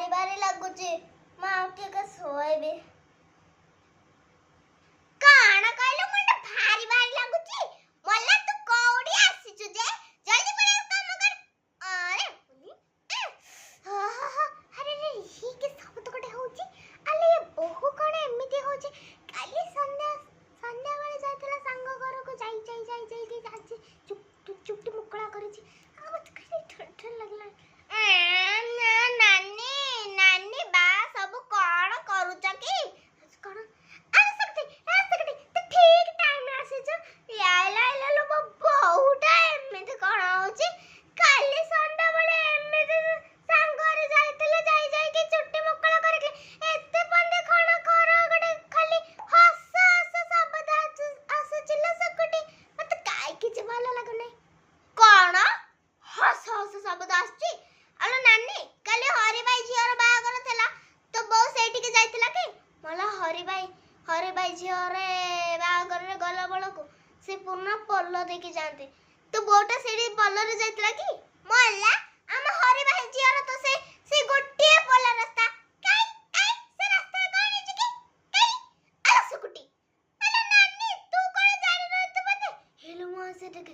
भारी भारी लगुची माउटी का सोएबे काना कहलो मुंडा भारी भारी लगुची मला तू कोडी आसीचु जे जल्दी पड़े काम कर अरे अरे रे ही के सब तो कटे होची अले बहु कोने एमिति होची काली संध्या संध्या वाले जातला संग घर को जाई के आज चुपटी मुकळा करिची आ मत कहीं ठंड लगला नानी नानी बा सब कोण करूच की कोण आ सकते तो ठीक टाइम आसे छ यायला लो बहुत एमिति कोण होची काली संडा बळे एमिति सांगरे जायतले जाई के चुट्टी मुकळा करके एते पंदे कोण कर गडे खाली हस हस शब्द आसुचिला सकटी मत काय किछ भालो लागने कोण हस हस शब्द आसची अलो नानी काली हरि भाई झियर बागर थला तो बो सेठी के जाइतला के मला हरि भाई झियर बागर रे गला बळको से पूर्ण पल्लो देखि जानते तो बोटा सेठी पल्लो रे जाइतला की मला हम हरि भाई झियर तो से गोटे पल्ला रास्ता काई से रास्ता कोनी छी की काई अलो सुकुटी अलो नानी तू कोन जानि रह तो बते हेलो मा से देख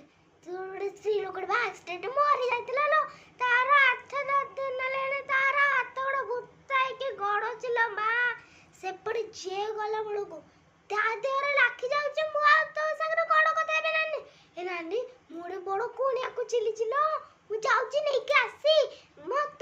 तोड़े स्त्री लोकड़ बा एक्सीडेंट मरि जाइतला लो तारा हाथ दिन लेने तारा हाथ गोड़ भुताई के गड़ो चिलो मा से पड़ी जे गला बळको ता देहरे लाखी जाउचे मु आ तो संगरे कोण कथा हेबे नानी ए नानी मोरे बड़ कोनिया को चिली चिलो मु जाउची नै के आसी मत